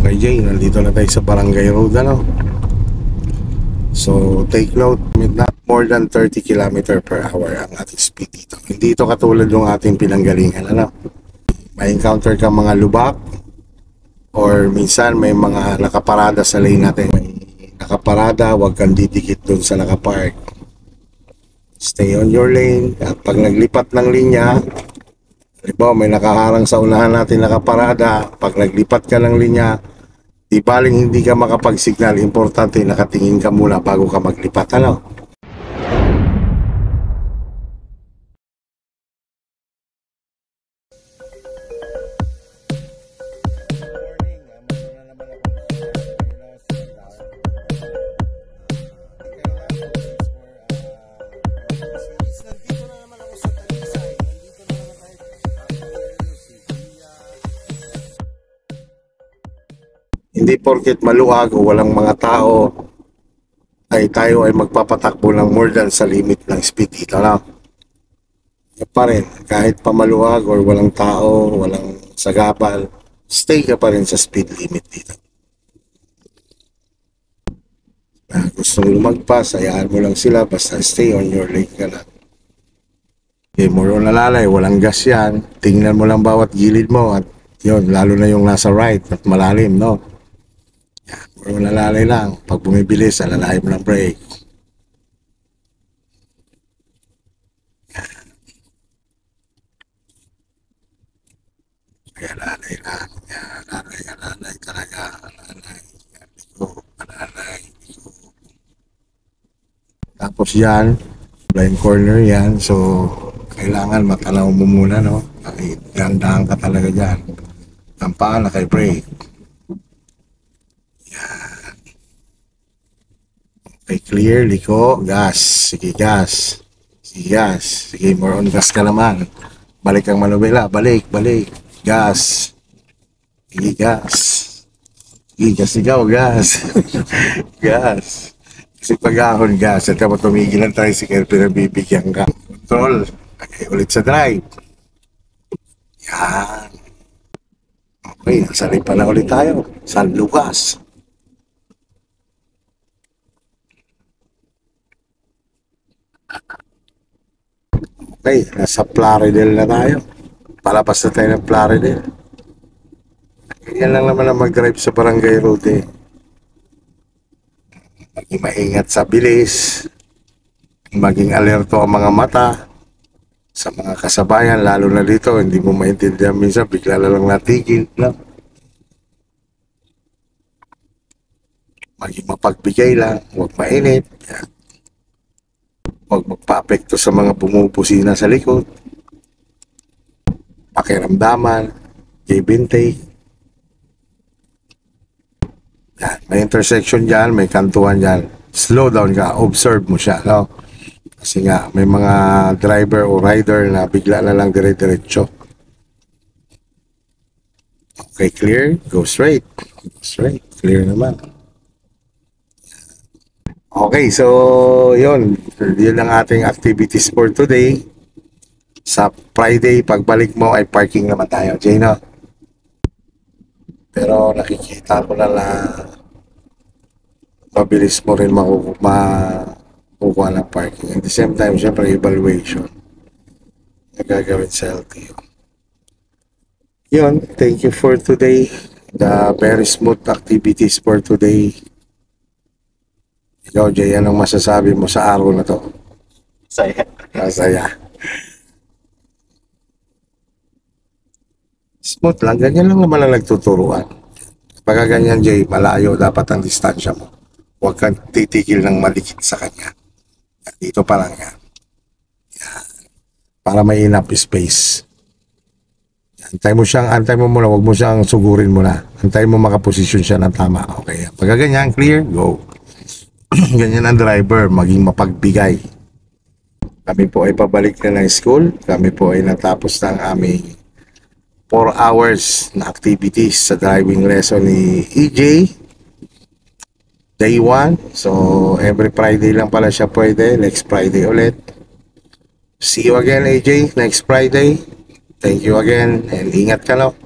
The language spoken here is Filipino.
Okay, Jay, nandito na tayo sa Barangay Road, ano? So, take note, not more than 30 km per hour ang ating speed dito. Hindi ito katulad ng ating pinanggalingan, ano? May encounter ka mga lubak or minsan may mga nakaparada sa lane natin. May nakaparada, huwag kang didikit dun sa nakapark. Stay on your lane. At pag naglipat ng linya, halimbawa may nakaharang sa unahan natin nakaparada, pag naglipat ka ng linya, di baling hindi ka makapag-signal, importante nakatingin ka muna bago ka maglipat, ano? Hindi porket maluwag o walang mga tao ay tayo ay magpapatakbo ng more than sa limit ng speed dito, no? Yan pa rin, kahit pa maluwag or walang tao, walang sagabal, stay ka pa rin sa speed limit dito. Gusto mo lumagpas, hayaan mo lang sila, basta stay on your lane ka lang. Okay, more on nalalay, walang gas yan, tingnan mo lang bawat gilid mo at yun, lalo na yung nasa right at malalim, no? Yan, more on nalalay lang, pag bumibilis, alalahin mo ng brake. Yan, alalay lang, yan, alalay talaga, alalay, yan, liko, alalay, liko. Tapos yan, blind corner yan, so kailangan matanaw mo muna, no? Gandaan ka talaga dyan. Ang paa na kay brake. Yan. Okay, clear, liko, gas. Sige, gas. Sige, gas. Sige, more on gas ka naman. Balik ang manubela, balik. Gas. Sige, gas. Sige, gas ikaw, gas. Gas. Kasi pag-ahon gas, at kapag tumigil ang tricycle, pinabibigyan ka. Control. Okay, ulit sa drive. Yan. Okay, nasalay pa na ulit tayo. San Lucas. Okay, nasa Plaridel na tayo. Palabas na tayo ng Plaridel. Ganyan lang naman ang mag-drive sa Barangay Road, eh. Maging maingat sa bilis. Maging alerto ang mga mata sa mga kasabayan, lalo na dito, hindi mo maintindihan minsan, bigla na lang natigil, no? Maging mapagbigay lang, huwag mainit, yan. Huwag magpa-apekto sa mga bumubusina sa likod, pakiramdaman, give and take. Yan. May intersection dyan, may kantuan dyan, slow down ka, observe mo siya, no? Kasi nga, may mga driver o rider na bigla na lang dire-diretso. Okay, clear. Go straight. Go straight. Clear naman. Okay, so yun. Yun ang ating activities for today. Sa Friday, pagbalik mo ay parking naman tayo. Jano? Pero nakikita ko na mabilis mo rin kukuha ng parking. At the same time, syempre, evaluation na gagawin sa LTO. Yun, thank you for today. The very smooth activities for today. Ikaw, Jay, anong masasabi mo sa araw na to? Saya. Masaya. Smooth lang, ganyan lang naman ang nagtuturuan. Pagka ganyan, Jay, malayo dapat ang distansya mo. Huwag kang titigil ng malikit sa kanya. Dito pa lang yan. Yan. Para may enough space. Antay mo muna, huwag mo siyang sugurin muna. Antay mo makaposisyon siya ng tama. Okay. Pagka ganyan, clear, go. Ganyan ang driver, maging mapagbigay. Kami po ay pabalik na ng school. Kami po ay natapos ng aming 4 hours na activities sa driving lesson ni EJ. Day 1. So, every Friday lang pala siya pwede. Next Friday ulit. See you again, AJ, next Friday. Thank you again and ingat ka, no?